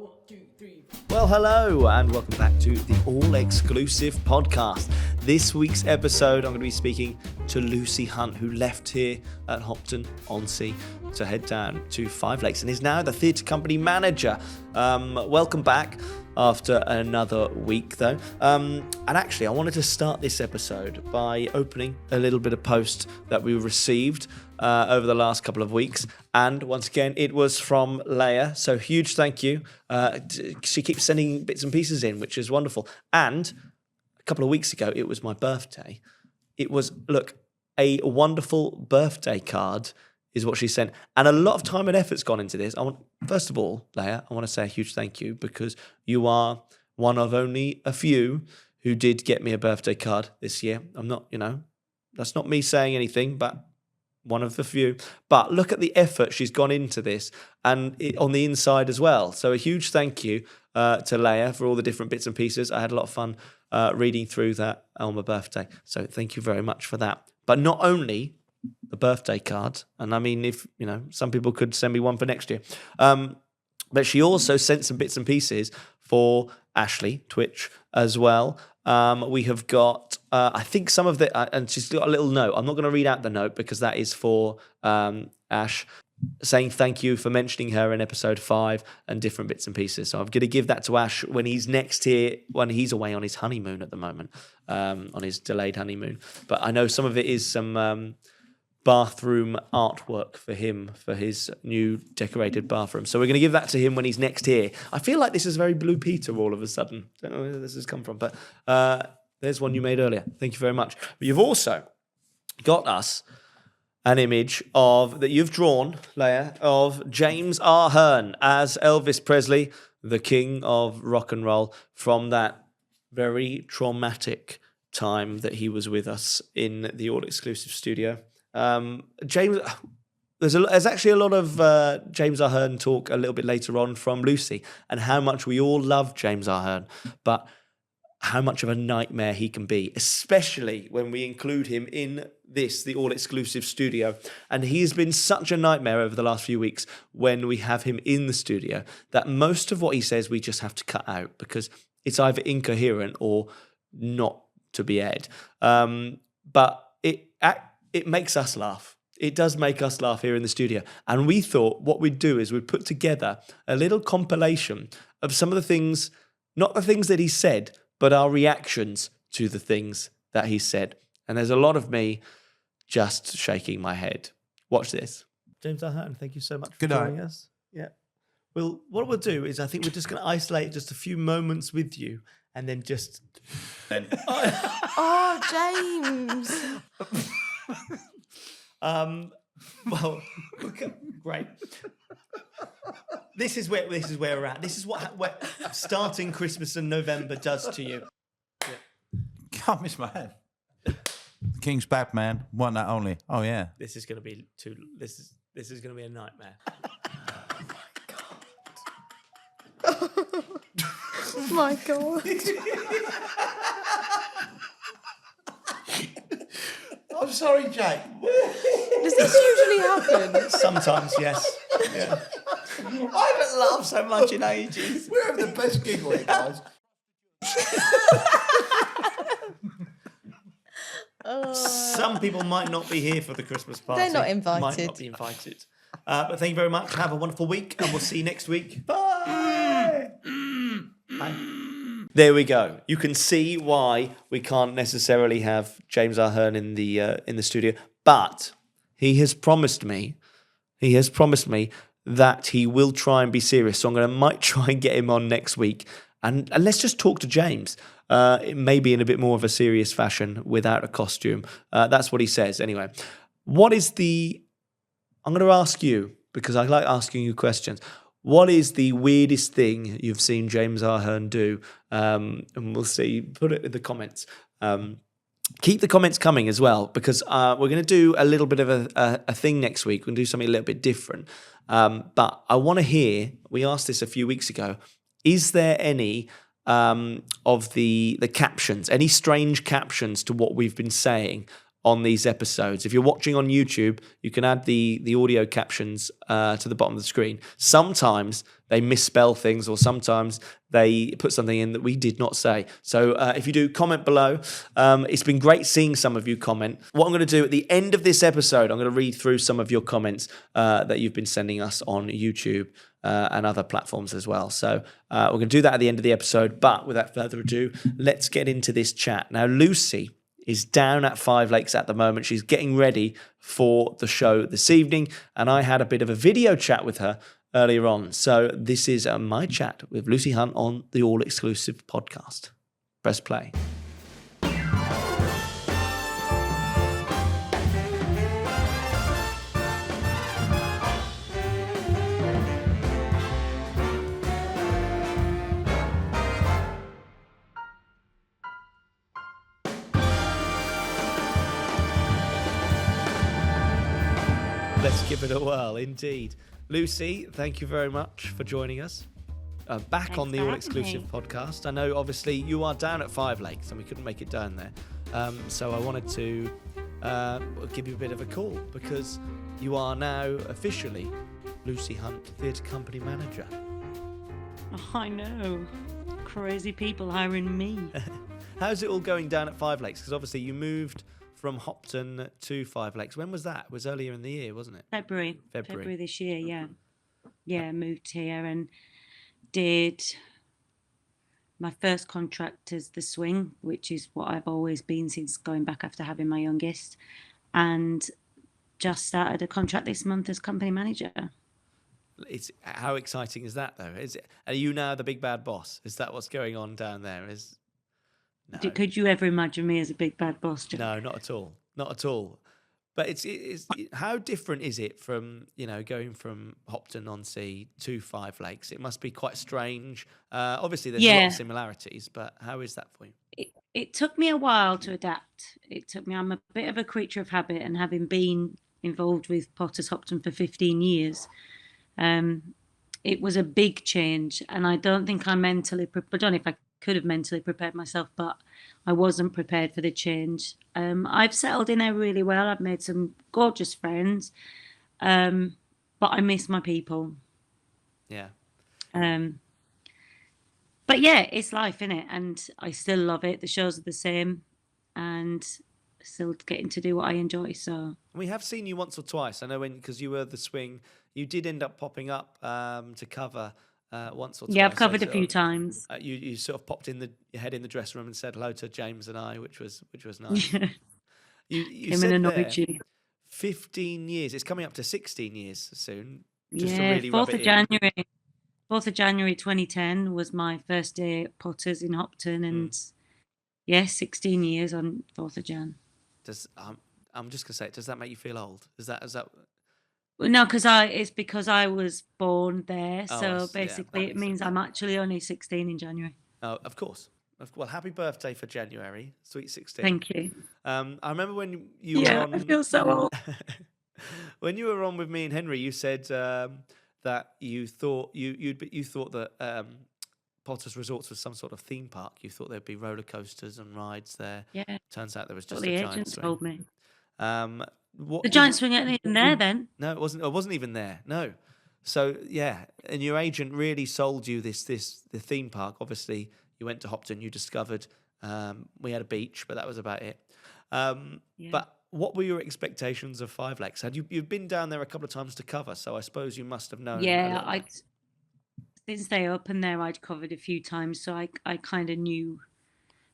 1, 2, 3. Well, hello, and welcome back to the all-exclusive podcast. This week's episode, I'm going to be speaking to Lucy Hunt, who left here at Hopton-on-Sea to head down to Five Lakes and is now the theatre company manager. Welcome back after another week, though. And actually, I wanted to start this episode by opening a little bit of post that we received over the last couple of weeks. And once again, it was from Leia. So huge thank you. She keeps sending bits and pieces in, which is wonderful. And a couple of weeks ago, it was my birthday. It was, look, a wonderful birthday card is what she sent. And a lot of time and effort's gone into this. First of all, Leia, I want to say a huge thank you because you are one of only a few who did get me a birthday card this year. I'm not, that's not me saying anything, but one of the few. But look at the effort she's gone into this and on the inside as well. So a huge thank you to Leia for all the different bits and pieces. I had a lot of fun reading through that on my birthday. So thank you very much for that. But not only the birthday card, and I mean, if, some people could send me one for next year. But she also sent some bits and pieces for Ashley, Twitch, as well. We have got, I think some of the, and she's got a little note. I'm not going to read out the note because that is for Ash, saying thank you for mentioning her in episode 5 and different bits and pieces. So I'm going to give that to Ash when he's next here, when he's away on his honeymoon at the moment, on his delayed honeymoon. But I know some of it is some bathroom artwork for him for his new decorated bathroom. So we're going to give that to him when he's next here. I feel like this is very Blue Peter all of a sudden. Don't know where this has come from, but there's one you made earlier. Thank you very much. But you've also got us an image that you've drawn, Leia, of James R. Hearn as Elvis Presley, the king of rock and roll, from that very traumatic time that he was with us in the all-exclusive studio. James, there's actually a lot of James R. Hearn talk a little bit later on from Lucy and how much we all love James R. Hearn, but how much of a nightmare he can be, especially when we include him in the all-exclusive studio. And he has been such a nightmare over the last few weeks when we have him in the studio that most of what he says we just have to cut out because it's either incoherent or not to be aired. But it makes us laugh. It does make us laugh here in the studio. And we thought what we'd do is we'd put together a little compilation of some of the things, not the things that he said, but our reactions to the things that he said. And there's a lot of me just shaking my head. Watch this. James R. Hearn, thank you so much for joining us. Yeah. Well, what we'll do is I think we're just going to isolate just a few moments with you and then just... Oh, James. Well, great. This is where we're at. This is what starting Christmas in November does to you. Yeah. Can't miss my head. The King's back, man. One not only. Oh yeah. This is going to be This is going to be a nightmare. Oh my god. I'm sorry, Jake. Does this usually happen? Sometimes, yes. Yeah. I haven't laughed so much in ages. We're having the best giggle here, guys. Some people might not be here for the Christmas party. They're not invited. Might not be invited. But thank you very much. Have a wonderful week, and we'll see you next week. Bye. Bye. There we go. You can see why we can't necessarily have James R. Hearn in the studio, but he has promised me that he will try and be serious. So might try and get him on next week, and let's just talk to James. Maybe in a bit more of a serious fashion without a costume. That's what he says. Anyway, I'm going to ask you, because I like asking you questions. What is the weirdest thing you've seen James R. Hearn do? And we'll see. Put it in the comments. Keep the comments coming as well, because we're going to do a little bit of a thing next week. We're going to do something a little bit different. But I want to hear, we asked this a few weeks ago, is there any of the captions, any strange captions to what we've been saying on these episodes. If you're watching on YouTube, you can add the audio captions to the bottom of the screen. Sometimes they misspell things, or sometimes they put something in that we did not say. So if you do, comment below. It's been great seeing some of you comment. What I'm going to do at the end of this episode, I'm going to read through some of your comments that you've been sending us on YouTube and other platforms as well. So we're going to do that at the end of the episode. But without further ado, let's get into this chat. Now, Lucy is down at Five Lakes at the moment. She's getting ready for the show this evening. And I had a bit of a video chat with her earlier on. So this is my chat with Lucy Hunt on the All Exclusive podcast. Press play. Let's give it a whirl, indeed. Lucy, thank you very much for joining us. Back Thanks on the for All having Exclusive me. podcast. I know, obviously, you are down at Five Lakes and we couldn't make it down there. So I wanted to give you a bit of a call because you are now officially Lucy Hunt, Theatre Company Manager. Oh, I know. Crazy people hiring me. How's it all going down at Five Lakes? Because obviously you moved from Hopton to Five Lakes. When was that? It was earlier in the year, wasn't it? February this year, yeah. Yeah, moved here and did my first contract as the swing, which is what I've always been since going back after having my youngest, and just started a contract this month as company manager. How exciting is that, though? Are you now the big bad boss? Is that what's going on down there? No. Could you ever imagine me as a big bad boss, John? No, not at all. Not at all. But how different is it from, going from Hopton-on-Sea to Five Lakes? It must be quite strange. Obviously, there's a lot of similarities, but how is that for you? It took me a while to adapt. I'm a bit of a creature of habit, and having been involved with Potters Hopton for 15 years, it was a big change. And I don't think I don't know if I could have mentally prepared myself, but I wasn't prepared for the change. I've settled in there really well. I've made some gorgeous friends, but I miss my people. Yeah. But yeah, it's life, innit? And I still love it. The shows are the same, and still getting to do what I enjoy. So we have seen you once or twice. I know because you were the swing, you did end up popping up to cover once or twice. Yeah, I've covered a few times. You sort of popped your head in the dressing room and said hello to James and I, which was nice. You Came said in and there, annoyed you. 15 years. It's coming up to 16 years soon. Just Yeah, to really rub 4th it of January. 4th of January 2010 was my first day at Potters in Hopton, and 16 years on 4th of Jan. I'm just gonna say, does that make you feel old? Is that? Well, no, it's because I was born there. So basically, it means I'm actually only 16 in January. Oh, of course. Well, happy birthday for January, sweet 16. Thank you. I remember when you were on. I feel so old. When you were on with me and Henry, you said that you thought you thought that Potters Resorts was some sort of theme park. You thought there'd be roller coasters and rides there. Yeah. Turns out there was just What the a giant agents swing. told me. The giant swing ain't even there then. No, it wasn't. It wasn't even there. No. So yeah, and your agent really sold you the theme park. Obviously, you went to Hopton. You discovered we had a beach, but that was about it. But what were your expectations of Five Lakes? You've been down there a couple of times to cover, so I suppose you must have known. Yeah, since they opened there, I'd covered a few times, so I kind of knew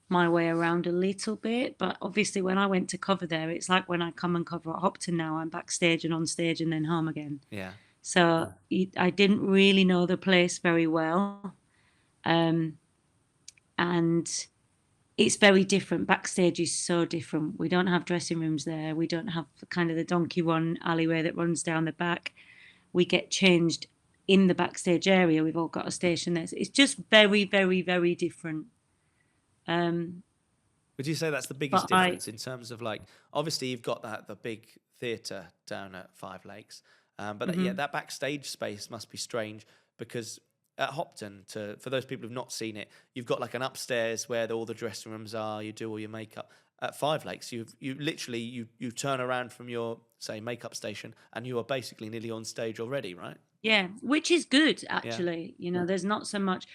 my way around a little bit. But obviously, when I went to cover there, it's like when I come and cover at Hopton now, I'm backstage and on stage and then home again. Yeah. So I didn't really know the place very well, and it's very different. Backstage is so different. We don't have dressing rooms there. We don't have kind of the donkey run alleyway that runs down the back. We get changed in the backstage area. We've all got a station there. So it's just very, very, very different. Would you say that's the biggest difference in terms of, like, obviously you've got the big theatre down at Five Lakes, but that backstage space must be strange because at Hopton, for those people who've not seen it, you've got like an upstairs where all the dressing rooms are, you do all your makeup, at Five Lakes, you literally you turn around from your, say, makeup station, and you are basically nearly on stage already, right? Yeah, which is good Yeah. actually. You know, there's not so much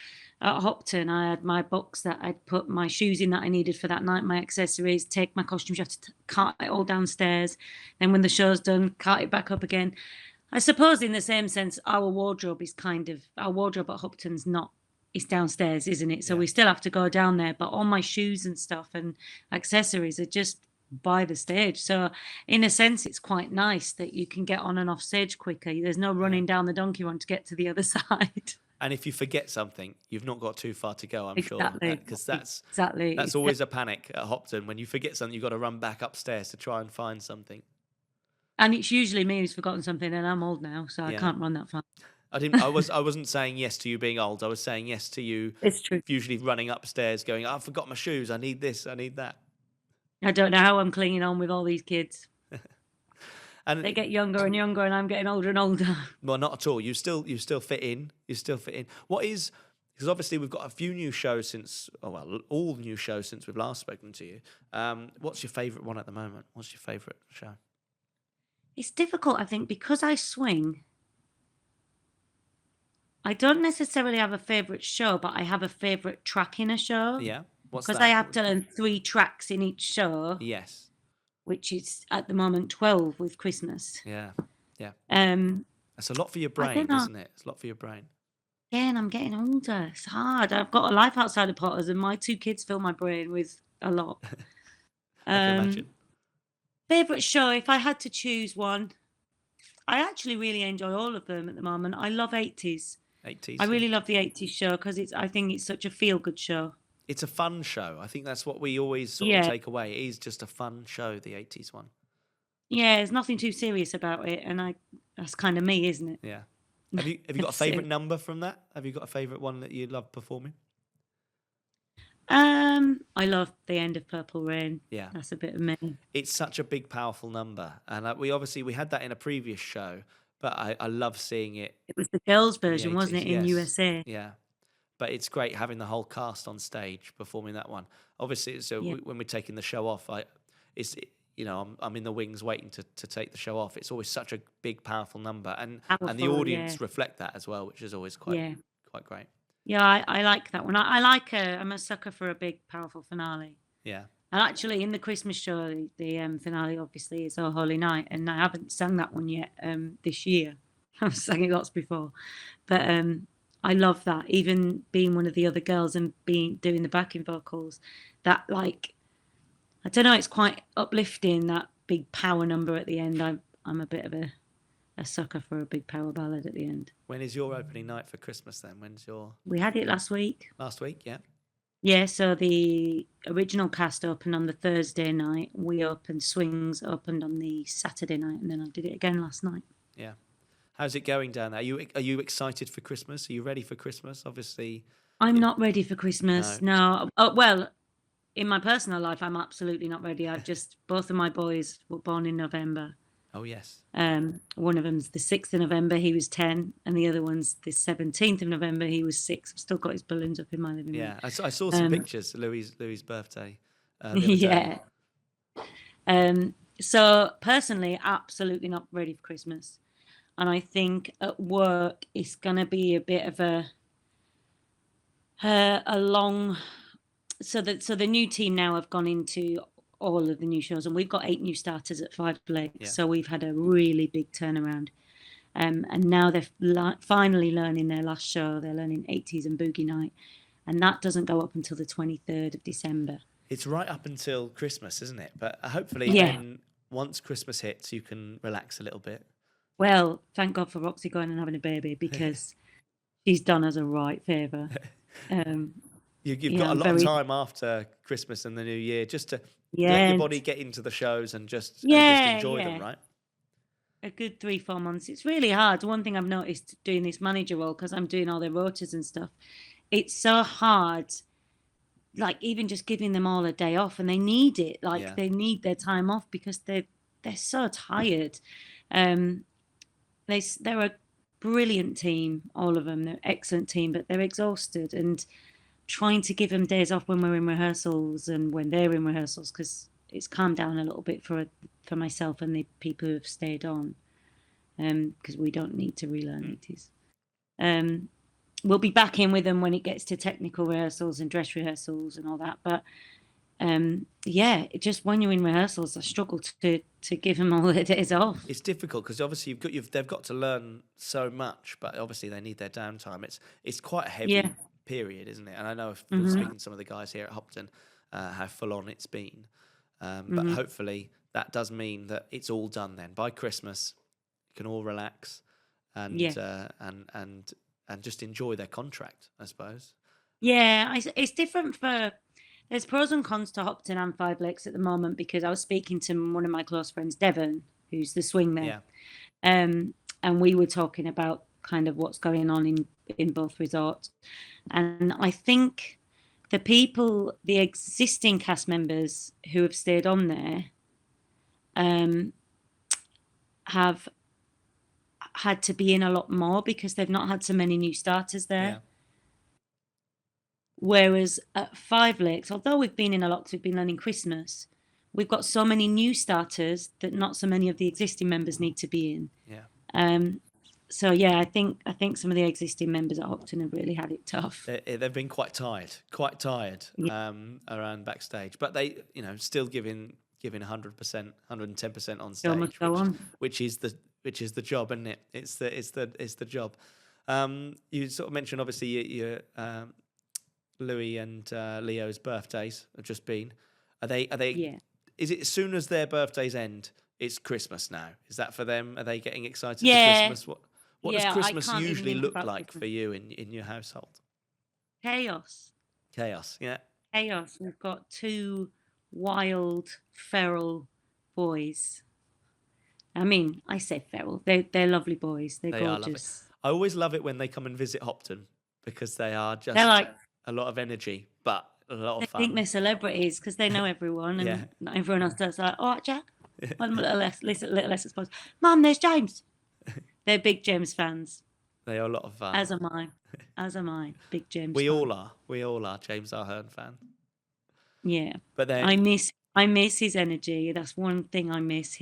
at Hopton. I had my box that I'd put my shoes in that I needed for that night, my accessories, take my costumes. You have to cart it all downstairs. Then when the show's done, cart it back up again. I suppose in the same sense, our wardrobe at Hopton's not. It's downstairs, isn't it? So Yeah. we still have to go down there. But all my shoes and stuff and accessories are just by the stage. So in a sense, it's quite nice that you can get on and off stage quicker. There's no running down the donkey run to get to the other side. And if you forget something, you've not got too far to go, I'm sure. Exactly. Because that's Exactly. always a panic at Hopton. When you forget something, you've got to run back upstairs to try and find something. And it's usually me who's forgotten something, and I'm old now, so I Yeah. can't run that fast. I wasn't saying yes to you being old. I was saying yes to you It's true. usually running upstairs going, I forgot my shoes. I need this. I need that. I don't know how I'm clinging on with all these kids. And They get younger and younger, and I'm getting older and older. well, not at all. You still fit in. You still fit in. What is, because obviously we've got a few new shows since, all new shows since we've last spoken to you. What's your favourite one at the moment? What's your favourite show? It's difficult, I think, because I swing. I don't necessarily have a favourite show, but I have a favourite track in a show. Yeah. What's Because that? I have to learn 3 tracks in each show, Yes. which is at the moment 12 with Christmas. Yeah. Yeah. Um, That's a lot for your I brain, don't know. isn't it? It's a lot for your brain. Again, I'm getting older. It's hard. I've got a life outside of Potters, and my 2 kids fill my brain with a lot. I can imagine. Favorite show, if I had to choose one, I actually really enjoy all of them at the moment. I love 80s. 80s. I really love the 80s show because I think it's such a feel-good show. It's a fun show. I think that's what we always sort Yeah. of take away. It is just a fun show, the 80s one. Yeah, there's nothing too serious about it, and that's kind of me, isn't it? Yeah. Have you got a That's it. favourite number from that? Have you got a favourite one that you love performing? I love the end of Purple Rain. Yeah. That's a bit of me. It's such a big, powerful number. And we had that in a previous show, but I love seeing it. It was the girls' in the version, wasn't 80s, it, in yes. USA? Yeah. But it's great having the whole cast on stage performing that one. Obviously, so Yeah. when we're taking the show off, I'm in the wings waiting to take the show off. It's always such a big, powerful number, and the Powerful, audience yeah. reflect that as well, which is always quite great. Yeah, I like that one. I'm a sucker for a big, powerful finale. Yeah, And actually, in the Christmas show, the finale obviously is Oh Holy Night, and I haven't sung that one yet this year. I've sung it lots before, but I love that. Even being one of the other girls and doing the backing vocals, that I don't know, it's quite uplifting. That big power number at the end. I'm a bit of a sucker for a big power ballad at the end. when is your opening night for Christmas then? When's your We had it last week. last week? Yeah. Yeah, so the original cast opened on the Thursday night. Swings opened on the Saturday night, and then I did it again last night. Yeah. How's it going down there? Are you excited for Christmas? Are you ready for Christmas? Obviously. I'm not ready for Christmas. No. Well, in my personal life, I'm absolutely not ready. Both of my boys were born in November. Oh yes. One of them's the 6th of November, he was 10, and the other one's the 17th of November, he was 6. I've still got his balloons up in my living room. Yeah. I saw some pictures. Louis' birthday. The other day. Yeah. So personally, absolutely not ready for Christmas. And I think at work, it's going to be a bit of a long... So the new team now have gone into all of the new shows, and we've got 8 new starters at Five Lakes. Yeah. So we've had a really big turnaround. And now they're finally learning their last show. They're learning 80s and Boogie Night. And that doesn't go up until the 23rd of December. It's right up until Christmas, isn't it? But hopefully, then once Christmas hits, you can relax a little bit. Well, thank God for Roxy going and having a baby, because she's done us a right favour. You've got a lot of time after Christmas and the New Year just to let your body get into the shows and just enjoy them, right? A good 3-4 months. It's really hard. One thing I've noticed doing this manager role, because I'm doing all their rotas and stuff, it's so hard. Like even just giving them all a day off, and they need it. They need their time off because they're so tired. They're a brilliant team, all of them. They're an excellent team, but they're exhausted, and trying to give them days off when we're in rehearsals and when they're in rehearsals, because it's calmed down a little bit for myself and the people who have stayed on, because we don't need to relearn it. We'll be back in with them when it gets to technical rehearsals and dress rehearsals and all that. But just when you're in rehearsals, I struggle to give them all their days off. It's difficult because obviously they've got to learn so much, but obviously they need their downtime. It's quite a heavy period, isn't it? And I know from speaking to some of the guys here at Hopton, how full on it's been. But hopefully that does mean that it's all done then by Christmas. You can all relax and just enjoy their contract, I suppose. Yeah, it's different for. There's pros and cons to Hopton and Five Lakes at the moment, because I was speaking to one of my close friends, Devon, who's the swing there. Yeah. And we were talking about kind of what's going on in both resorts. And I think the existing cast members who have stayed on there have had to be in a lot more because they've not had so many new starters there. Yeah. Whereas at Five Lakes, although we've been in a lot because we've been learning Christmas, we've got so many new starters that not so many of the existing members need to be in. Yeah. So yeah, I think some of the existing members at Hopton have really had it tough. They've been quite tired around backstage, but they, still giving 100%, 110% on stage, which is the job, isn't it? It's the job. You sort of mentioned obviously your Louis and Leo's birthdays have just been. Are they? Yeah. Is it as soon as their birthdays end, it's Christmas now? Is that for them? Are they getting excited for Christmas? What does Christmas usually look like Christmas for you in your household? Chaos, yeah. Chaos. We've got two wild, feral boys. I mean, I say feral. They're lovely boys. They're gorgeous. I always love it when they come and visit Hopton because they're like a lot of energy, but a lot of fun. I think they're celebrities because they know everyone, and not everyone else does. Like, all right, Jack. One little less exposed. Mum, there's James. They're big James fans. They are a lot of fun. As am I. Big James. We all are. James Ahern fan. Yeah, but then I miss his energy. That's one thing I miss.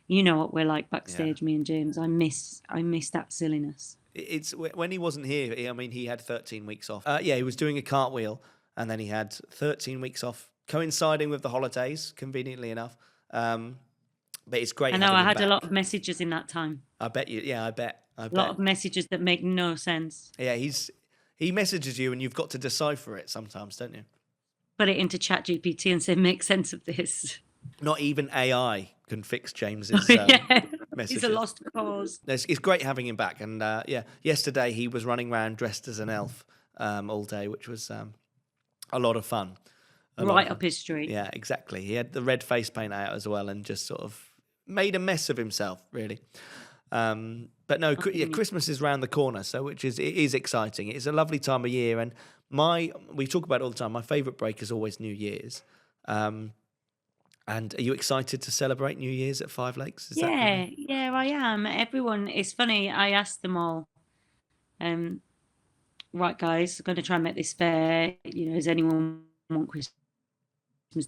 You know what we're like backstage, me and James. I miss that silliness. It's when he wasn't here. I mean, he had 13 weeks off. He was doing a cartwheel, and then he had 13 weeks off, coinciding with the holidays, conveniently enough. But it's great. I know I had a lot of messages in that time. I bet you. Yeah, I bet. A lot of messages that make no sense. Yeah, he messages you, and you've got to decipher it sometimes, don't you? Put it into ChatGPT and say, make sense of this. Not even AI can fix James's messages. He's a lost cause. It's great having him back. And yesterday he was running around dressed as an elf all day, which was a lot of fun. Right up his street. Yeah, exactly. He had the red face paint out as well and just sort of made a mess of himself, really. But no, Christmas is round the corner, so it is exciting. It's a lovely time of year, and we talk about it all the time. My favourite break is always New Year's. And are you excited to celebrate New Year's at Five Lakes? Yeah, I am. Everyone, it's funny. I asked them all, right, guys, I'm going to try and make this fair. Does anyone want Christmas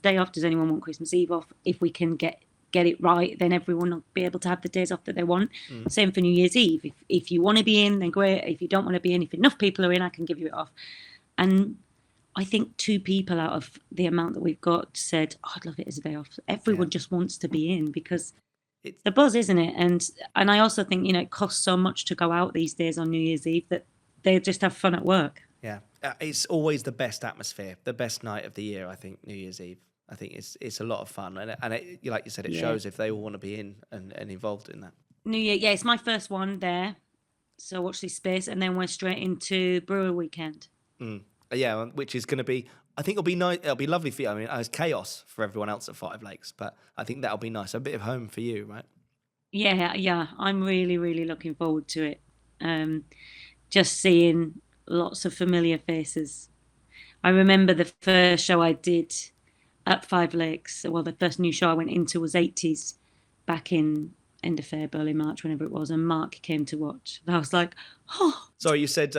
Day off? Does anyone want Christmas Eve off? If we can get it right, then everyone will be able to have the days off that they want. Same for New Year's Eve. If you want to be in, then great. If you don't want to be in, if enough people are in, I can give you it off. And I think 2 people out of the amount that we've got said, I'd love it as a day off. Everyone just wants to be in because it's the buzz, isn't it? And I also think, it costs so much to go out these days on New Year's Eve that they just have fun at work. Yeah. It's always the best atmosphere, the best night of the year, I think, New Year's Eve. I think it's a lot of fun. And like you said, it shows if they all want to be in and involved in that. New Year, it's my first one there. So watch this space. And then we're straight into Brewer Weekend. Yeah, which is going to be, I think it'll be nice. It'll be lovely for you. I mean, it's chaos for everyone else at Five Lakes, but I think that'll be nice. A bit of home for you, right? Yeah. I'm really, really looking forward to it. Just seeing lots of familiar faces. I remember the first show I did at Five Lakes. Well, the first new show I went into was 80s back in end of Feb, early March, whenever it was, and Mark came to watch. And I was like, oh. Sorry, you said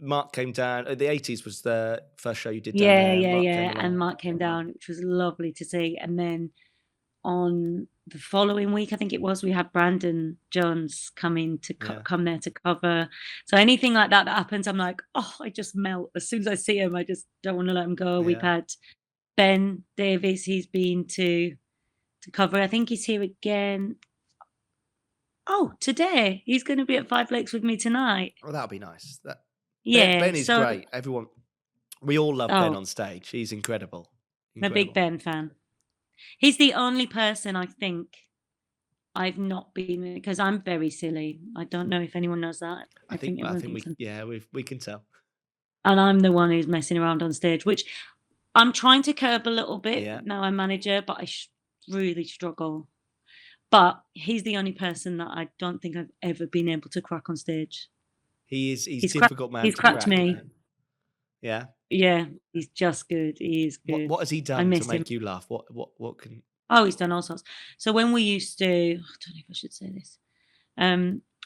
Mark came down. The 80s was the first show you did down Yeah, there. yeah, Mark yeah. came along. And Mark came down, which was lovely to see. And then on the following week, I think it was, we had Brandon Jones come in to come there to cover. So anything like that happens, I'm like, oh, I just melt. As soon as I see him, I just don't want to let him go. Yeah. We've had Ben Davis, he's been to cover. I think he's here again. Oh, today he's going to be at Five Lakes with me tonight. Well, that'll be nice. Ben is so great. Everyone, we all love Ben on stage. He's incredible. I'm a big Ben fan. He's the only person I think I've not been, because I'm very silly. I don't know if anyone knows that. I think we can tell. And I'm the one who's messing around on stage, which I'm trying to curb a little bit. Yeah. Now I'm manager, but I really struggle. But he's the only person that I don't think I've ever been able to crack on stage. He's difficult man. He's cracked me. Yeah. Yeah, he's just good. He is good. What has he done to make you laugh? What can? Oh, he's done all sorts. So when we used to, I don't know if I should say this.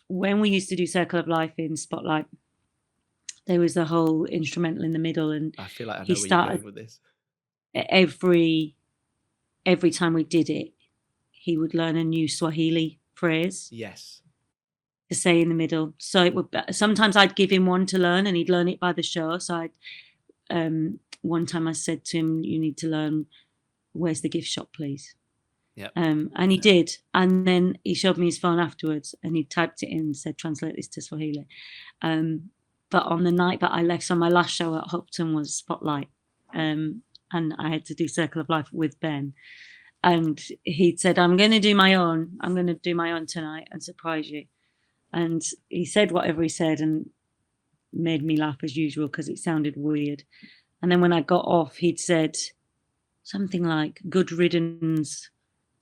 When we used to do Circle of Life in Spotlight, there was a whole instrumental in the middle, and I feel like I know where you're going with this. Every time we did it, he would learn a new Swahili phrase. Yes. To say in the middle. So it would sometimes I'd give him one to learn, and he'd learn it by the show. So one time I said to him, "You need to learn, where's the gift shop, please?" Yeah. And he did. And then he showed me his phone afterwards, and he typed it in and said, "Translate this to Swahili." But on the night that I left, so my last show at Hopton was Spotlight, and I had to do Circle of Life with Ben. And he'd said, I'm going to do my own tonight and surprise you. And he said whatever he said and made me laugh as usual because it sounded weird. And then when I got off, he'd said something like, "Good riddance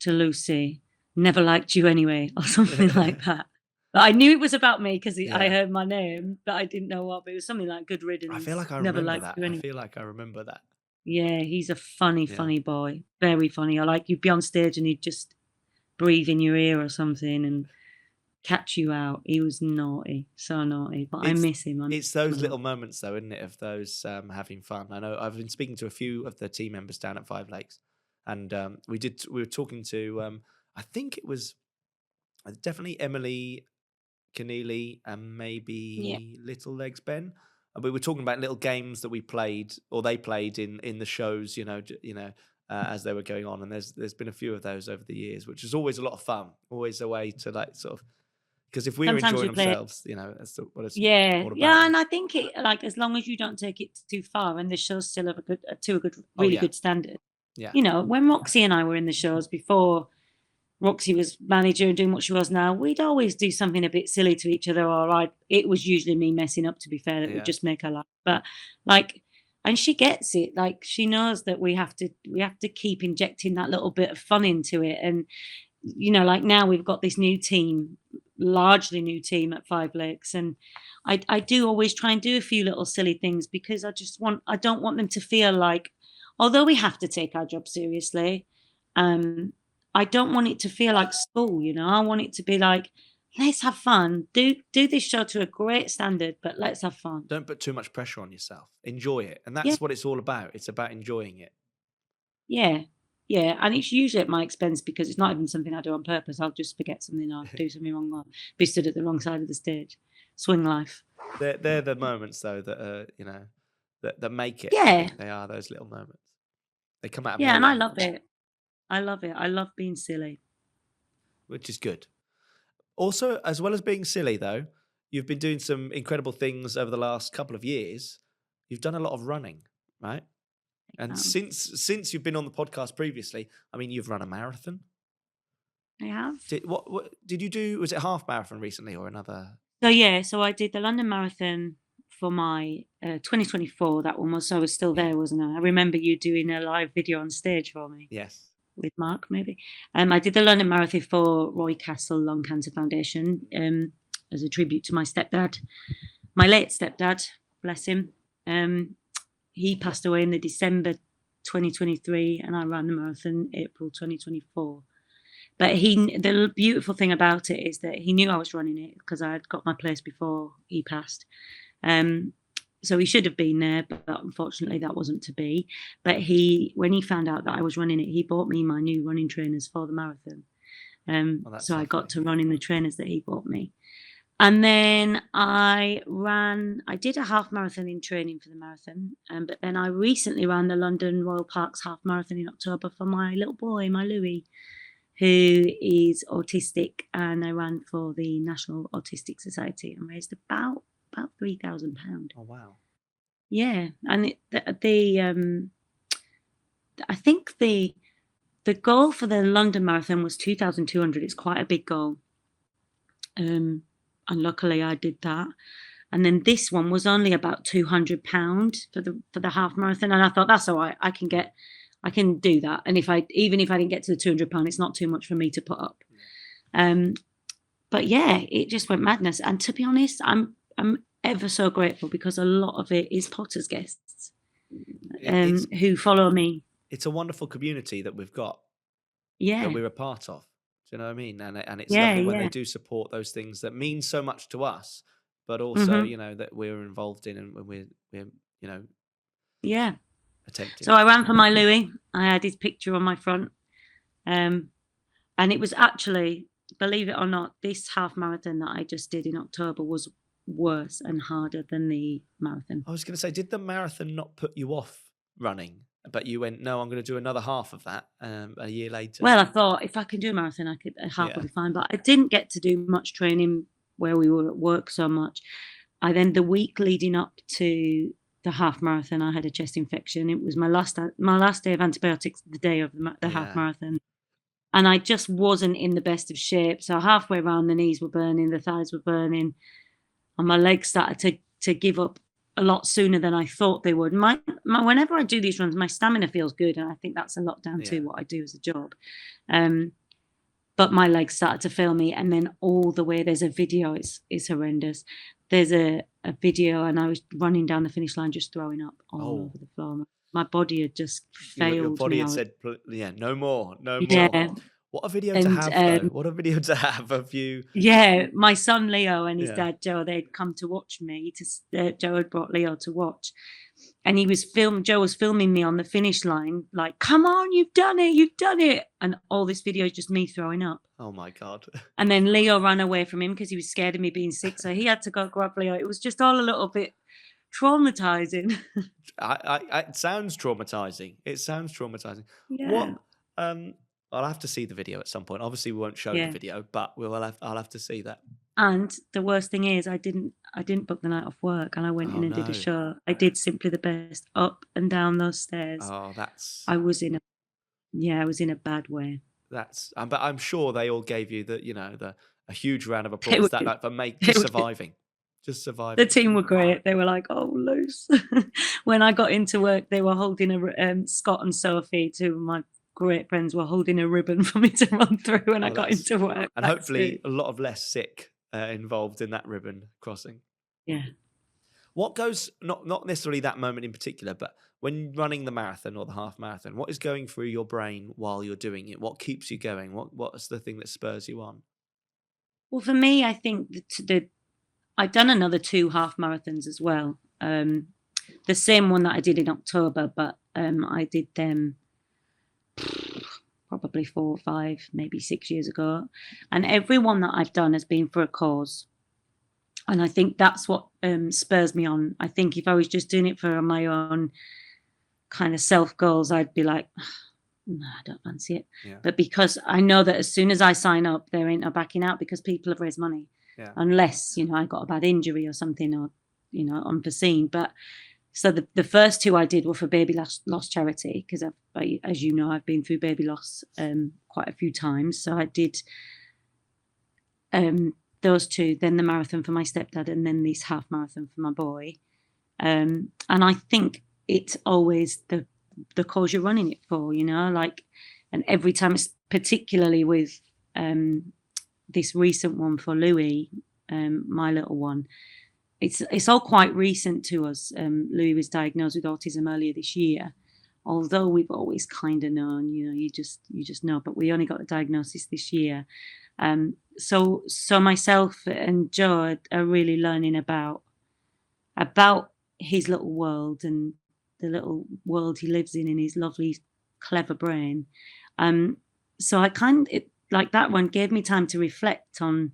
to Lucy, never liked you anyway," or something like that. But I knew it was about me because I heard my name, but I didn't know what. But it was something like "Good riddance." I feel like I never remember liked that. you anyway. I feel like I remember that. Yeah, he's a funny boy. Very funny. I like, you'd be on stage and he'd just breathe in your ear or something and catch you out. He was naughty, so naughty. But I miss him. It's those little moments, though, isn't it, of those having fun. I know I've been speaking to a few of the team members down at Five Lakes, and we were talking to I think it was definitely Emily Keneally and maybe Little Legs Ben. And we were talking about little games that we played or they played in the shows, as they were going on. And there's been a few of those over the years, which is always a lot of fun. Always a way to like sort of, because if we were enjoying themselves, that's what it's all about. Yeah, and I think it, like, as long as you don't take it too far and the show's still of really good standard. Yeah. When Roxy and I were in the shows before Roxy was manager and doing what she was now, we'd always do something a bit silly to each other, or it was usually me messing up, to be fair, that would just make her laugh. But and she gets it. Like, she knows that we have to keep injecting that little bit of fun into it. And like now we've got this largely new team at Five Lakes, and I do always try and do a few little silly things because I don't want them to feel like, although we have to take our job seriously, I don't want it to feel like school, I want it to be like, let's have fun. Do this show to a great standard, but let's have fun. Don't put too much pressure on yourself. Enjoy it. And that's what it's all about. It's about enjoying it. Yeah. Yeah. And it's usually at my expense because it's not even something I do on purpose. I'll just forget something, I'll do something wrong, or be stood at the wrong side of the stage. Swing life. They're the moments, though, that that make it. Yeah. They are those little moments. They come out of and I love it. I love it. I love being silly. Which is good. Also, as well as being silly, though, you've been doing some incredible things over the last couple of years. You've done a lot of running, right? And since you've been on the podcast previously, I mean, you've run a marathon. I have. What did you do? Was it half marathon recently or another? So I did the London Marathon for my 2024. That one was, so I was still there, wasn't I? I remember you doing a live video on stage for me. Yes. With Mark, maybe. I did the London Marathon for Roy Castle Lung Cancer Foundation as a tribute to my stepdad, my late stepdad, bless him. He passed away in the December 2023, and I ran the marathon April 2024. But the beautiful thing about it is that he knew I was running it because I had got my place before he passed. So he should have been there, but unfortunately that wasn't to be. But when he found out that I was running it, he bought me my new running trainers for the marathon. So I got to run in the trainers that he bought me. And then I did a half marathon in training for the marathon. But then I recently ran the London Royal Parks half marathon in October for my little boy, my Louis, who is autistic. And I ran for the National Autistic Society and raised about £3,000. Oh wow! Yeah, and I think the goal for the London Marathon was 2,200. It's quite a big goal, and luckily I did that. And then this one was only about £200 for the half marathon, and I thought that's all right. I can do that. And even if I didn't get to the £200, it's not too much for me to put up. But yeah, it just went madness. And to be honest, I'm ever so grateful because a lot of it is Potter's guests who follow me. It's a wonderful community that we've got. Yeah, that we're a part of. Do you know what I mean? And it's lovely when they do support those things that mean so much to us, but also that we're involved in and we're attempting. So I ran for my Louis. I had his picture on my front, and it was actually, believe it or not, this half marathon that I just did in October was worse and harder than the marathon. I was going to say, did the marathon not put you off running? But you went, no, I'm going to do another half of that a year later. Well, I thought if I can do a marathon, a half would be fine. But I didn't get to do much training where we were at work so much. The week leading up to the half marathon, I had a chest infection. It was my last day of antibiotics, the day of the half marathon. And I just wasn't in the best of shape. So halfway around, the knees were burning, the thighs were burning, and my legs started to give up a lot sooner than I thought they would. Whenever I do these runs, my stamina feels good, and I think that's a lot down to what I do as a job. But my legs started to fail me, and then all the way, there's a video, it's horrendous. There's a video, and I was running down the finish line just throwing up all over the floor. My body had just failed. Your body had said, no more. Yeah. What a video to have, though. What a video to have of you. Yeah, my son Leo and his dad Joe, they'd come to watch me. Joe had brought Leo to watch. And Joe was filming me on the finish line, like, come on, you've done it. And all this video is just me throwing up. Oh, my God. And then Leo ran away from him because he was scared of me being sick. So he had to go grab Leo. It was just all a little bit traumatizing. It sounds traumatizing. Yeah. What? I'll have to see the video at some point. Obviously, we won't show the video, but I'll have to see that. And the worst thing is, I didn't book the night off work, and I went in and did a show. I did Simply the Best up and down those stairs. Oh, I was in a bad way. But I'm sure they all gave you a huge round of applause that night for surviving. Just surviving. The team were great. They were like, "Oh, Luce." When I got into work, they were holding Scott and Sophie, two of my great friends, were holding a ribbon for me to run through when I got into work. And hopefully a lot of less sick involved in that ribbon crossing. Yeah. What goes, not necessarily that moment in particular, but when running the marathon or the half marathon, what is going through your brain while you're doing it? What keeps you going? What's the thing that spurs you on? Well, for me, I think I've done another 2 half marathons as well. The same one that I did in October, but I did them probably 4 or 5, maybe 6 years ago. And every one that I've done has been for a cause. And I think that's what spurs me on. I think if I was just doing it for my own kind of self goals, I'd be like, no, I don't fancy it. Yeah. But because I know that as soon as I sign up, there ain't no backing out because people have raised money. Yeah. Unless, I got a bad injury or something or, unforeseen. But so the first 2 I did were for baby loss charity because, as you know, I've been through baby loss quite a few times. So I did those 2, then the marathon for my stepdad, and then this half marathon for my boy. And I think it's always the cause you're running it for, and every time, it's particularly with this recent one for Louis, my little one. It's all quite recent to us. Louis was diagnosed with autism earlier this year, although we've always kind of known, you just know. But we only got the diagnosis this year. So myself and Joe are really learning about his little world and the little world he lives in his lovely, clever brain. So like that one gave me time to reflect on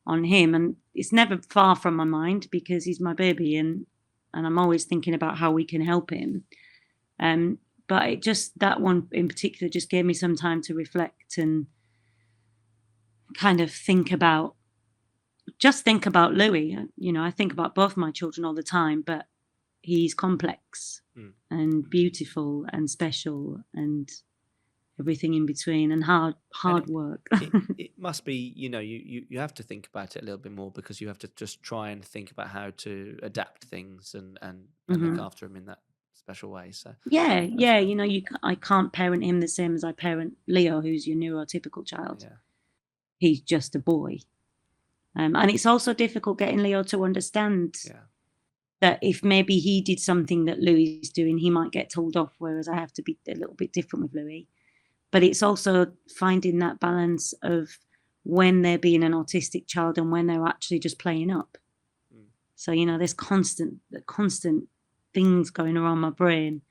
him, and it's never far from my mind because he's my baby, and I'm always thinking about how we can help him. But that one in particular just gave me some time to reflect and kind of think about Louis. I think about both my children all the time, but he's complex and beautiful and special and everything in between, and hard work. It must be, you have to think about it a little bit more, because you have to just try and think about how to adapt things and look after him in that special way. So yeah, I can't parent him the same as I parent Leo, who's your neurotypical child. yeah. He's just a boy. And it's also difficult getting Leo to understand that if maybe he did something that Louis is doing, he might get told off, whereas I have to be a little bit different with Louis. But it's also finding that balance of when they're being an autistic child and when they're actually just playing up. So, there's constant things going around my brain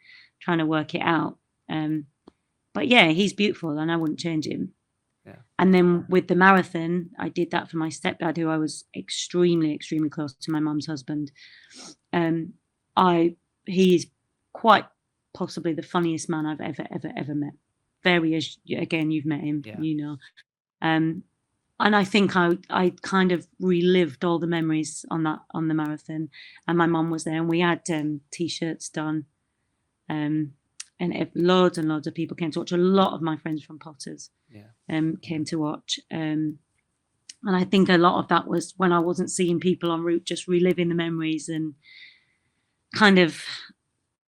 trying to work it out. But yeah, he's beautiful and I wouldn't change him. Yeah. And then with the marathon, I did that for my stepdad, who I was extremely, extremely close to, my mum's husband. He's quite possibly the funniest man I've ever met. Again, you've met him, and I think I kind of relived all the memories on the marathon, and my mum was there, and we had t-shirts done, and loads and loads of people came to watch. A lot of my friends from Potters came to watch, and I think a lot of that was when I wasn't seeing people en route, just reliving the memories and kind of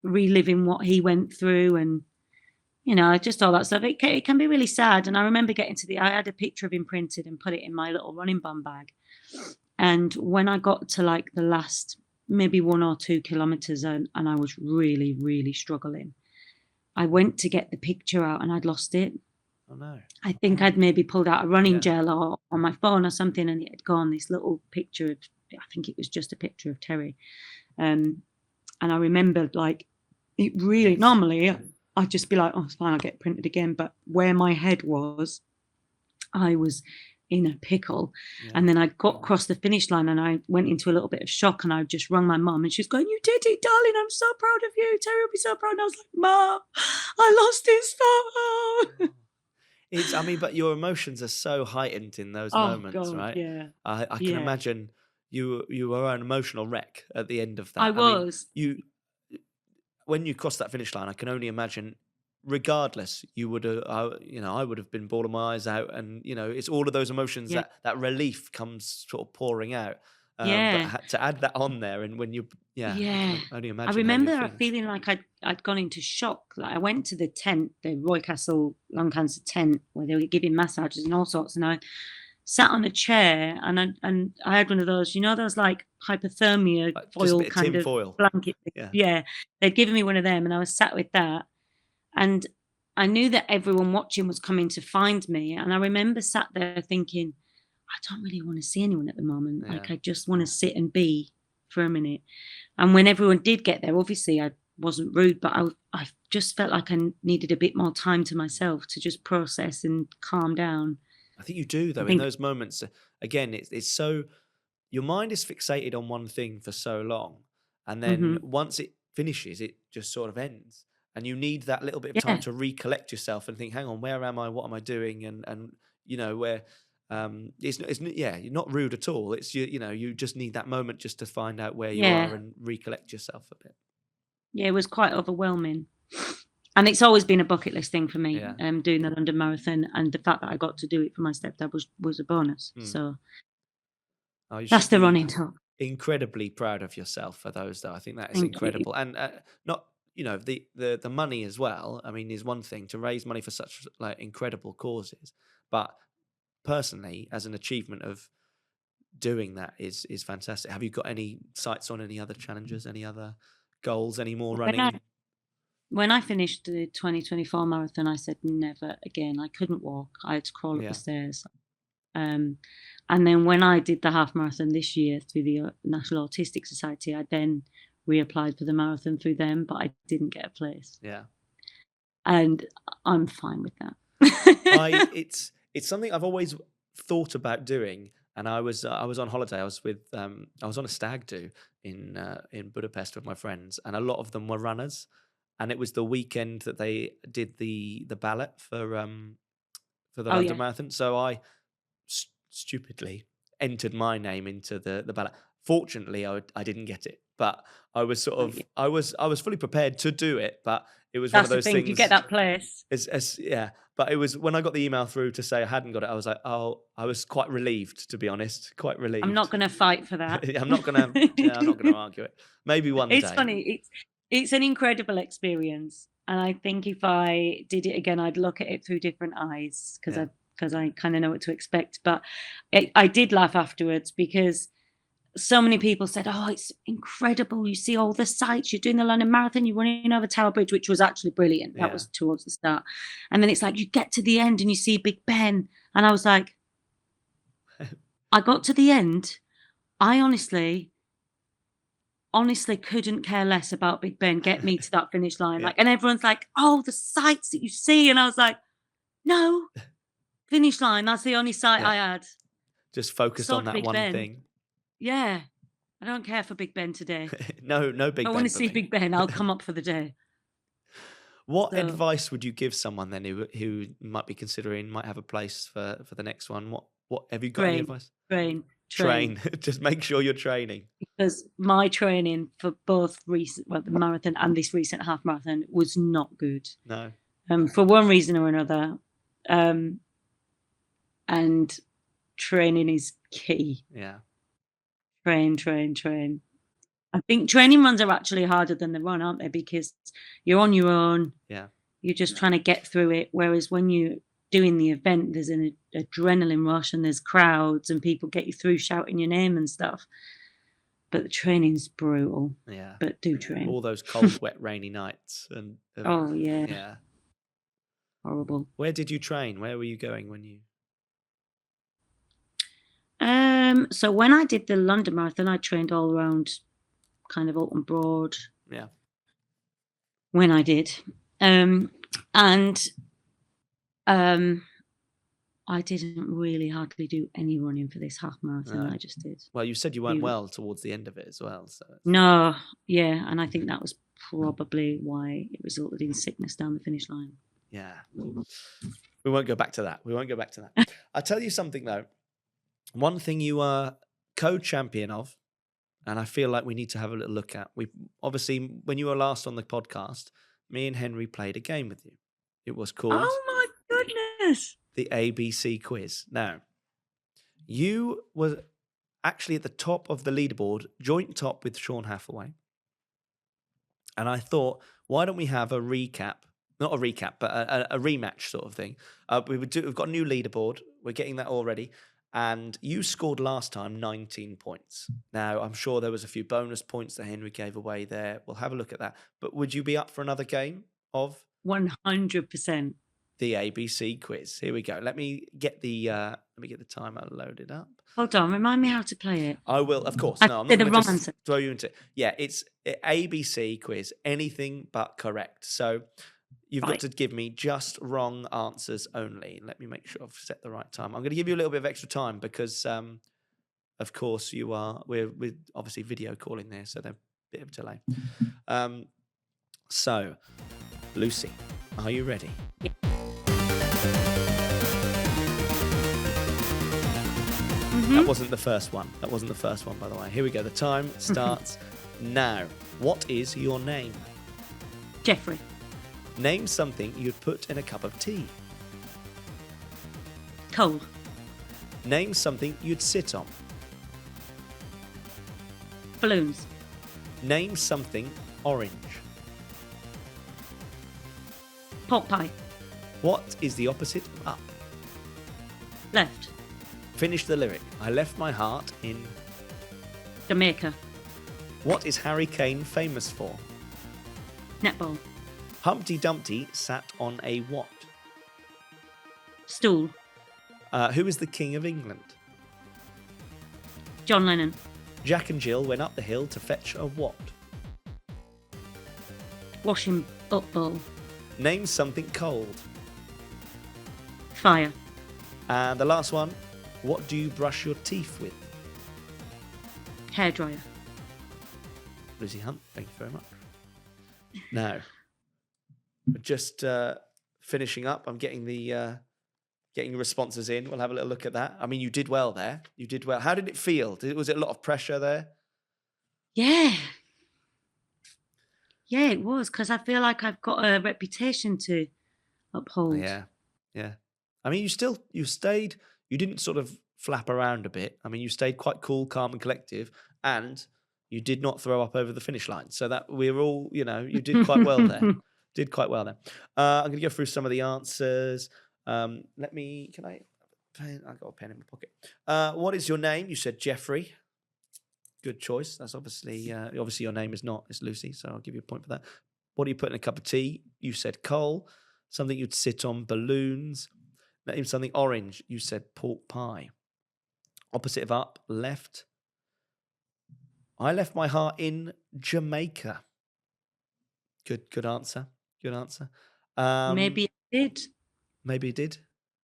reliving what he went through, and just all that stuff. It can be really sad. And I remember I had a picture of him printed and put it in my little running bum bag. And when I got to like the last maybe 1 or 2 kilometers and I was really, really struggling, I went to get the picture out and I'd lost it. Oh no. I think I'd maybe pulled out a running gel or on my phone or something, and it had gone, this little picture of, I think it was just a picture of Terry. And I remember like it really, normally I'd just be like, oh, it's fine, I'll get it printed again. But where my head was, I was in a pickle. Yeah. And then I got across the finish line and I went into a little bit of shock, and I just rung my mum and she's going, you did it, darling. I'm so proud of you. Terry will be so proud. And I was like, Mum, I lost his photo. But your emotions are so heightened in those moments, God, right? Yeah. I can imagine you were an emotional wreck at the end of that. I was. When you crossed that finish line, I can only imagine, regardless, you would have, I would have been bawling my eyes out, and it's all of those emotions that relief comes sort of pouring out. But to add that on there, and when you, I can only imagine. I remember feeling like I'd gone into shock. Like I went to the tent, the Roy Castle lung cancer tent, where they were giving massages and all sorts, and I sat on a chair and I had one of those, those like hypothermia foil kind of blanket. Yeah. They'd given me one of them and I was sat with that. And I knew that everyone watching was coming to find me. And I remember sat there thinking, I don't really want to see anyone at the moment. Yeah. Like I just want to sit and be for a minute. And when everyone did get there, obviously I wasn't rude, but I just felt like I needed a bit more time to myself to just process and calm down. I think you do, though, in those moments. Again, it's so, your mind is fixated on one thing for so long, and then once it finishes, it just sort of ends, and you need that little bit of time to recollect yourself and think, hang on, where am I? What am I doing? And where it's you're not rude at all. It's you just need that moment just to find out where you are and recollect yourself a bit. Yeah, it was quite overwhelming. And it's always been a bucket list thing for me, doing the London Marathon, and the fact that I got to do it for my stepdad was a bonus. So that's the running talk. Incredibly proud of yourself for those, though. I think that is incredible, and not the money as well. I mean, is one thing to raise money for such like incredible causes, but personally, as an achievement of doing that is fantastic. Have you got any sights on any other challenges, any other goals, any more running? when I finished the 2024 marathon, I said never again. I couldn't walk. I had to crawl up Yeah. the stairs. And then when I did the half marathon this year through the National Autistic Society, I then reapplied for the marathon through them, but I didn't get a place. Yeah. And I'm fine with that. It's something I've always thought about doing. And I was on holiday. I was on a stag do in Budapest with my friends, and a lot of them were runners. And it was the weekend that they did the ballot for the Oh, London yeah. Marathon. So I stupidly entered my name into the ballot. Fortunately, I didn't get it, but I was sort of I was fully prepared to do it, but it was one That's of the those thing. things. If you get that place, Yeah, but it was when I got the email through to say I hadn't got it. I was like, oh, I was quite relieved, to be honest. Quite relieved. I'm not going to fight for that. I'm not gonna argue it. Maybe one day. It's funny. It's an incredible experience, and I think if I did it again, I'd look at it through different eyes because I kind of know what to expect. But I did laugh afterwards because so many people said, "Oh, it's incredible! You see all the sights. You're doing the London Marathon. You're running over Tower Bridge, which was actually brilliant. That was towards the start, and then it's like you get to the end and you see Big Ben, and I was like, I got to the end. I honestly couldn't care less about Big Ben. Get me to that finish line. Yeah. Like, and everyone's like, oh, the sights that you see. And I was like, no, finish line. That's the only sight I had. Just focused on that Big one Ben. thing. Yeah. I don't care for Big Ben today. no Big Ben. I want to for see me. Big Ben. I'll come up for the day. What advice would you give someone then who might be considering, might have a place for the next one? What have you got any advice? Train. Just make sure you're training. Because my training for both the marathon and this recent half marathon was not good. No. For one reason or another. And training is key. Yeah. Train. I think training runs are actually harder than the run, aren't they? Because you're on your own. Yeah. You're just trying to get through it. Whereas when you're doing the event, there's an adrenaline rush and there's crowds and people get you through shouting your name and stuff. But the training's brutal. Yeah. But do train. All those cold, wet, rainy nights. Oh, yeah. Yeah. Horrible. Where did you train? Where were you going when you... So when I did the London Marathon, I trained all around kind of Alton Broad. Yeah. When I did. I didn't really hardly do any running for this half marathon. No. I just did. Well, you said you weren't well towards the end of it as well. So No, yeah, and I think that was probably why it resulted in sickness down the finish line. Yeah. We won't go back to that. I'll tell you something, though. One thing you are co-champion of, and I feel like we need to have a little look at. We obviously, when you were last on the podcast, me and Henry played a game with you. It was called... Oh, my goodness. The ABC quiz. Now, you were actually at the top of the leaderboard, joint top with Sean Hathaway. And I thought, why don't we have a recap? Not a recap, but a rematch sort of thing. We've got a new leaderboard. We're getting that already. And you scored last time 19 points. Now, I'm sure there was a few bonus points that Henry gave away there. We'll have a look at that. But would you be up for another game of 100%. the ABC quiz? Here we go. Let me get the timer loaded up. Hold on, remind me how to play it. I will, of course. I No, I'm did not the going to wrong just answer. throw you into it. Yeah, it's ABC quiz. Anything but correct. So you've got to give me just wrong answers only. Let me make sure I've set the right time. I'm going to give you a little bit of extra time because, of course, we're obviously video calling there, so there's a bit of delay. So, Lucy, are you ready? Yeah. That wasn't the first one. By the way. Here we go. The time starts now. What is your name? Jeffrey. Name something you'd put in a cup of tea. Cold. Name something you'd sit on. Balloons. Name something orange. Pork pie. What is the opposite of up? Left. Finish the lyric. I left my heart in... Jamaica. What is Harry Kane famous for? Netball. Humpty Dumpty sat on a what? Stool. Who is the King of England? John Lennon. Jack and Jill went up the hill to fetch a what? Washing up bowl. Name something cold. Fire. And the last one, what do you brush your teeth with? Hairdryer. Lucy Hunt, thank you very much. Now, just finishing up. I'm getting the responses in. We'll have a little look at that. I mean, you did well there. You did well. How did it feel? Was it a lot of pressure there? Yeah. Yeah, it was, because I feel like I've got a reputation to uphold. Yeah. I mean, you stayed, you didn't sort of flap around a bit. I mean, you stayed quite cool, calm and collective, and you did not throw up over the finish line. So that we're all, you did quite well there. Did quite well there. I'm going to go through some of the answers. I've got a pen in my pocket. What is your name? You said Jeffrey. Good choice. That's obviously your name is not. It's Lucy, so I'll give you a point for that. What do you put in a cup of tea? You said coal. Something you'd sit on, balloons. Name something orange. You said pork pie. Opposite of up, left. I left my heart in Jamaica. Good answer. Good answer. Maybe I did. Maybe it did.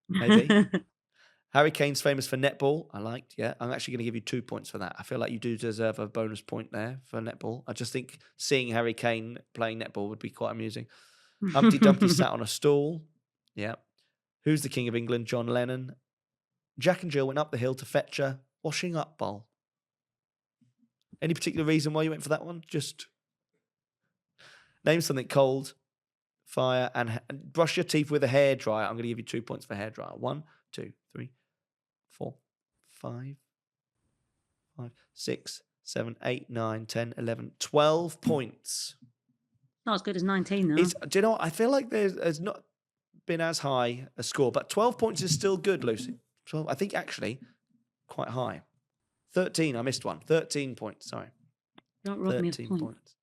Maybe. Harry Kane's famous for netball. I liked, yeah. I'm actually going to give you 2 points for that. I feel like you do deserve a bonus point there for netball. I just think seeing Harry Kane playing netball would be quite amusing. Humpty Dumpty sat on a stool. Yeah. Who's the King of England? John Lennon. Jack and Jill went up the hill to fetch a washing up bowl. Any particular reason why you went for that one? Just name something cold, fire, and brush your teeth with a hairdryer. I'm going to give you 2 points for hairdryer. 1, 2, 3, 4, 5, 6, 7, 8, 9, 10, 11, 12 points. Not as good as 19, though. Do you know what? I feel like there's not been as high a score, but 12 points is still good, Lucy. 12, I think actually quite high. 13, I missed one. 13 points, sorry. Don't rob me of 13 points.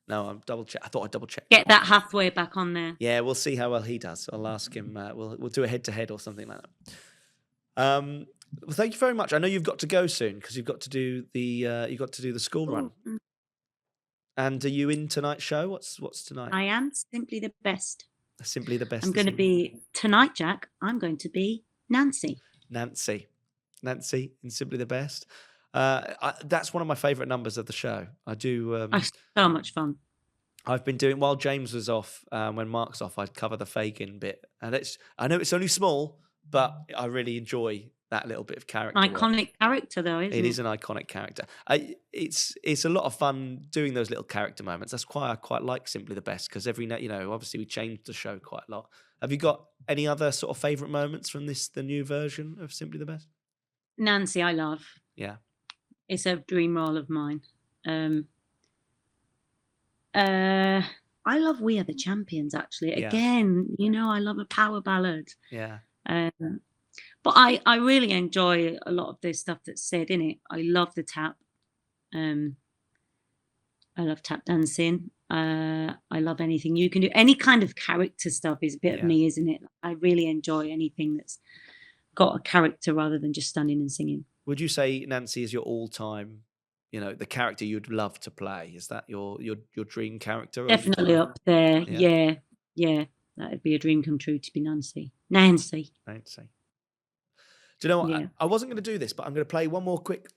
No, I'm double check. I thought I'd double check. Get that halfway back on there. Yeah, we'll see how well he does. I'll ask him. We'll do a head-to-head or something like that. Well, thank you very much. I know you've got to go soon because you've got to do the school run. And are you in tonight's show? What's tonight? I am simply the best. Simply the best. I'm going to be tonight, Jack. I'm going to be Nancy. Nancy in Simply the Best. That's one of my favourite numbers of the show. I do. So much fun. I've been doing while James was off. When Mark's off, I'd cover the Fagin bit, and I know it's only small, but I really enjoy that little bit of character. Iconic character, though, isn't it? It is an iconic character. It's a lot of fun doing those little character moments. That's why I quite like Simply the Best, because every night, obviously we changed the show quite a lot. Have you got any other sort of favourite moments from the new version of Simply the Best? Nancy, I love. Yeah. It's a dream role of mine. I love We Are the Champions, actually. Yeah. Again, I love a power ballad. Yeah. But I really enjoy a lot of the stuff that's said in it. I love the tap. I love tap dancing. I love anything you can do. Any kind of character stuff is a bit of me, isn't it? I really enjoy anything that's got a character rather than just standing and singing. Would you say Nancy is your all-time, the character you'd love to play? Is that your dream character? Definitely up there. Yeah. That'd be a dream come true to be Nancy. Nancy. Do you know what? Yeah. I wasn't going to do this, but I'm going to play one more quick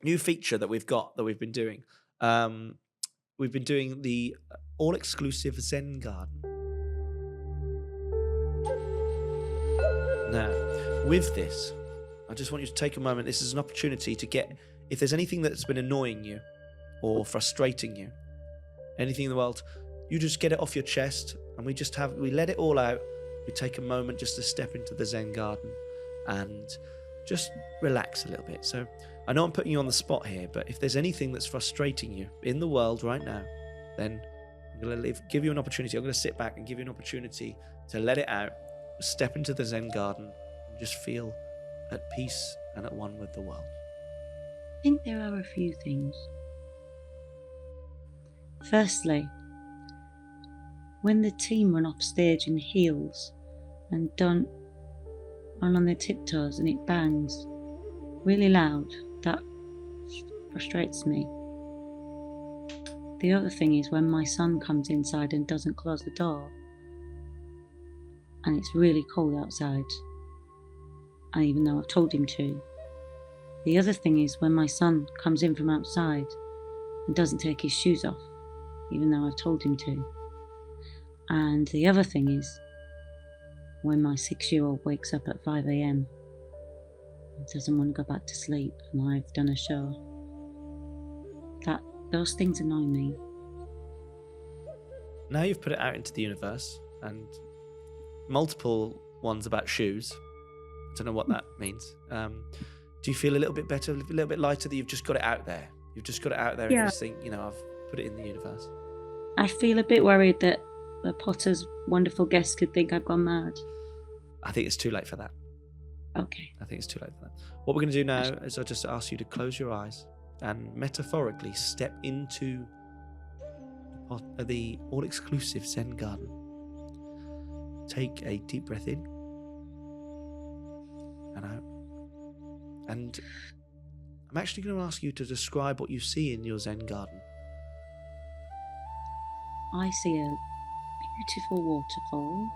new feature that we've been doing. We've been doing the all-exclusive Zen Garden. Now, with this, I just want you to take a moment. This is an opportunity to get, if there's anything that's been annoying you or frustrating you, anything in the world, you just get it off your chest, and we let it all out. We take a moment just to step into the Zen Garden and just relax a little bit. So I know I'm putting you on the spot here, but if there's anything that's frustrating you in the world right now, then I'm going to give you an opportunity. I'm going to sit back and give you an opportunity to let it out, step into the Zen Garden, and just feel at peace and at one with the world. I think there are a few things. Firstly, when the team run off stage in heels and don't run on their tiptoes and it bangs really loud, that frustrates me. The other thing is when my son comes inside and doesn't close the door and it's really cold outside, and even though I've told him to. The other thing is when my son comes in from outside and doesn't take his shoes off, even though I've told him to. And the other thing is when my 6-year-old wakes up at 5 a.m. and doesn't want to go back to sleep and I've done a show. Those things annoy me. Now you've put it out into the universe, and multiple ones about shoes. I don't know what that means. Do you feel a little bit better, a little bit lighter that you've just got it out there? You've just got it out there and you just think, I've put it in the universe. I feel a bit worried that the Potter's wonderful guests could think I've gone mad. I think it's too late for that. Okay. I think it's too late for that. What we're going to do now is I'll just ask you to close your eyes and metaphorically step into the all-exclusive Zen garden. Take a deep breath in and out. And I'm actually going to ask you to describe what you see in your Zen garden. I see a beautiful waterfall.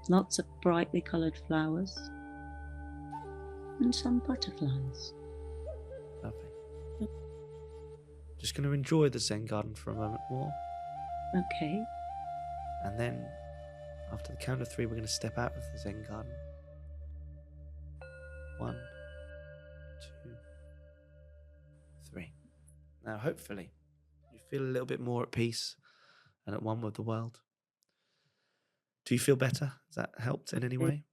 Lots of brightly coloured flowers. And some butterflies. Lovely. Just going to enjoy the Zen garden for a moment more. Okay. And then, after the count of 3, we're going to step out of the Zen garden. 1, 2, 3. Now, hopefully, you feel a little bit more at peace and at one with the world. Do you feel better? Has that helped in any way?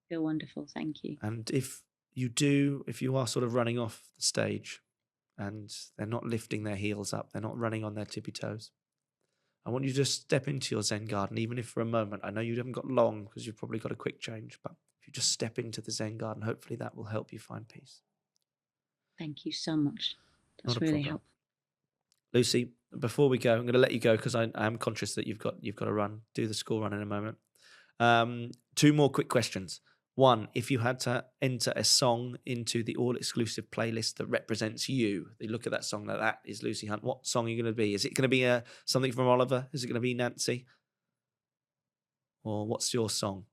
I feel wonderful, thank you. And if you are sort of running off the stage and they're not lifting their heels up, they're not running on their tippy toes, I want you to just step into your Zen garden, even if for a moment. I know you haven't got long because you've probably got a quick change, but if you just step into the Zen garden, hopefully that will help you find peace. Thank you so much. That's Not a really problem. helpful. Lucy, before we go, I'm going to let you go because I am conscious that you've got to run, do the school run in a moment. 2 more quick questions. 1, if you had to enter a song into the all-exclusive playlist that represents you, you look at that song, that is Lucy Hunt, what song are you going to be? Is it going to be something from Oliver? Is it going to be Nancy? Or what's your song?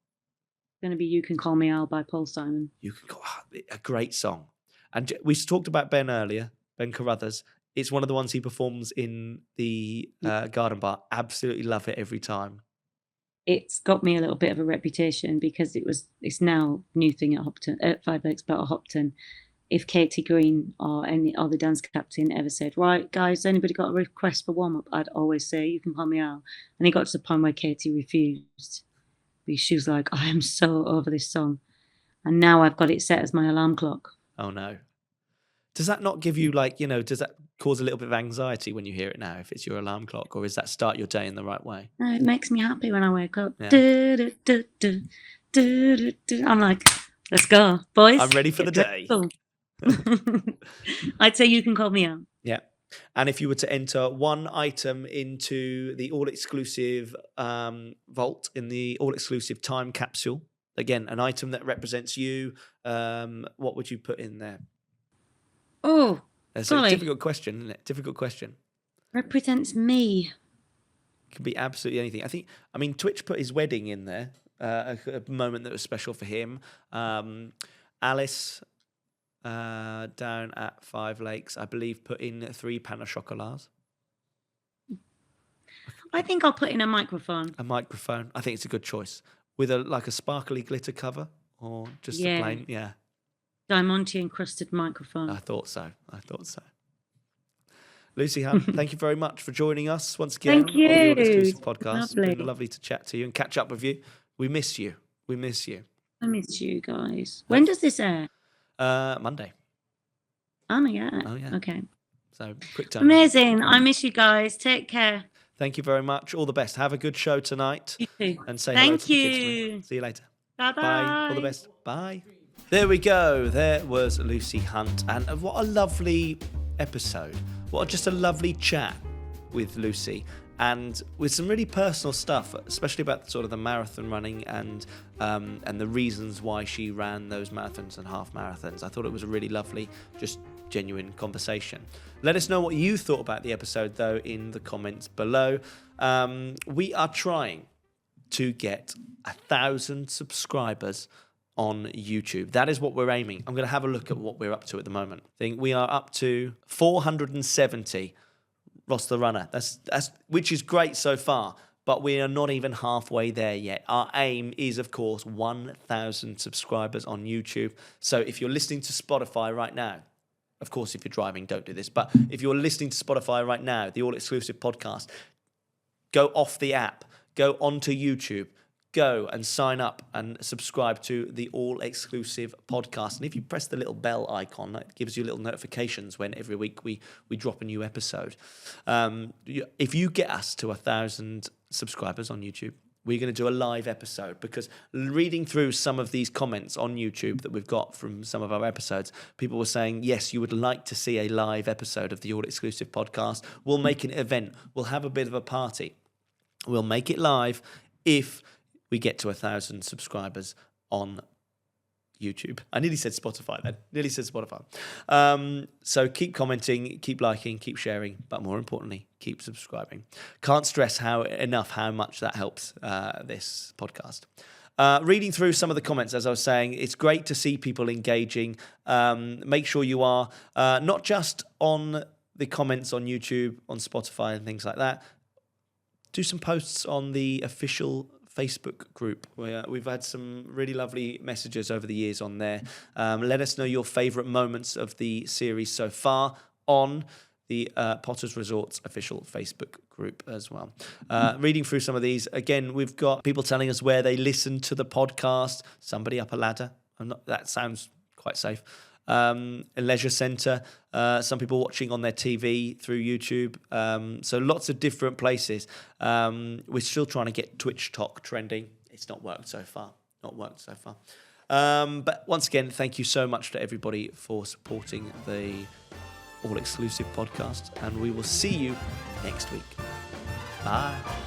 It's going to be You Can Call Me Al by Paul Simon. You can call a great song. And we talked about Ben earlier, Ben Carruthers. It's one of the ones he performs in the garden bar. Absolutely love it every time. It's got me a little bit of a reputation because it's now a new thing at Hopton, at 5 Lakes, but at Hopton. If Katie Green or any other dance captain ever said, right, guys, anybody got a request for warm-up? I'd always say, You Can Call Me Al. And it got to the point where Katie refused. She was like, I am so over this song. And now I've got it set as my alarm clock. Oh, no. Does that not give you does that cause a little bit of anxiety when you hear it now, if it's your alarm clock, or is that start your day in the right way? No, it makes me happy when I wake up. Yeah. I'm like, let's go, boys. I'm ready for the day. I'd say You Can Call Me Out. Yeah. And if you were to enter one item into the all-exclusive vault, in the all-exclusive time capsule, again, an item that represents you, what would you put in there? Oh, That's golly. a difficult question, isn't it? Difficult question. Represents me. It can be absolutely anything. I mean, Twitch put his wedding in there, a moment that was special for him. Alice, down at 5 Lakes, I believe, put in 3 pain au chocolats. I think I'll put in a microphone. A microphone. I think it's a good choice. With a sparkly glitter cover, or just a plain, yeah. Diamante encrusted microphone. I thought so. Lucy Hunt, thank you very much for joining us once again Thank you. on the All-Exclusive Podcast. Lovely. It's been lovely to chat to you and catch up with you. We miss you. I miss you guys. When does this air? Monday. Oh my God. Oh, yeah. Okay. So quick time. Amazing. I miss you guys. Take care. Thank you very much. All the best. Have a good show tonight. You too. And say hello Thank to the kids for you. me. See you later. Bye-bye. Bye. All the best. Bye. There we go. There was Lucy Hunt. And what a lovely episode. Just a lovely chat with Lucy, and with some really personal stuff, especially about sort of the marathon running and the reasons why she ran those marathons and half marathons. I thought it was a really lovely, just genuine conversation. Let us know what you thought about the episode, though, in the comments below. We are trying to get 1,000 subscribers on YouTube. That is what we're aiming. I'm going to have a look at what we're up to at the moment. I think we are up to 470. Ross the Runner. That's which is great so far, but we are not even halfway there yet. Our aim is, of course, 1,000 subscribers on YouTube. So if you're listening to Spotify right now, of course, if you're driving, don't do this. But if you're listening to Spotify right now, the All Exclusive podcast, go off the app, go onto YouTube, go and sign up and subscribe to the All Exclusive podcast. And if you press the little bell icon, that gives you little notifications when every week we drop a new episode. If you get us to 1,000 subscribers on YouTube, we're going to do a live episode, because reading through some of these comments on YouTube that we've got from some of our episodes, people were saying, yes, you would like to see a live episode of the All Exclusive podcast. We'll make an event. We'll have a bit of a party. We'll make it live if we get to 1,000 subscribers on YouTube. I nearly said Spotify then. Nearly said Spotify. So keep commenting, keep liking, keep sharing, but more importantly, keep subscribing. Can't stress enough how much that helps this podcast. Reading through some of the comments, as I was saying, it's great to see people engaging. Make sure you are not just on the comments on YouTube, on Spotify and things like that. Do some posts on the official Facebook group. We've had some really lovely messages over the years on there. Let us know your favourite moments of the series so far on the Potters Resorts official Facebook group as well. Reading through some of these, again, we've got people telling us where they listen to the podcast. Somebody up a ladder. That sounds quite safe. A leisure centre, some people watching on their TV through YouTube. So lots of different places. We're still trying to get Twitch Talk trending. It's not worked so far. But once again, thank you so much to everybody for supporting the All Exclusive podcast, and we will see you next week. Bye.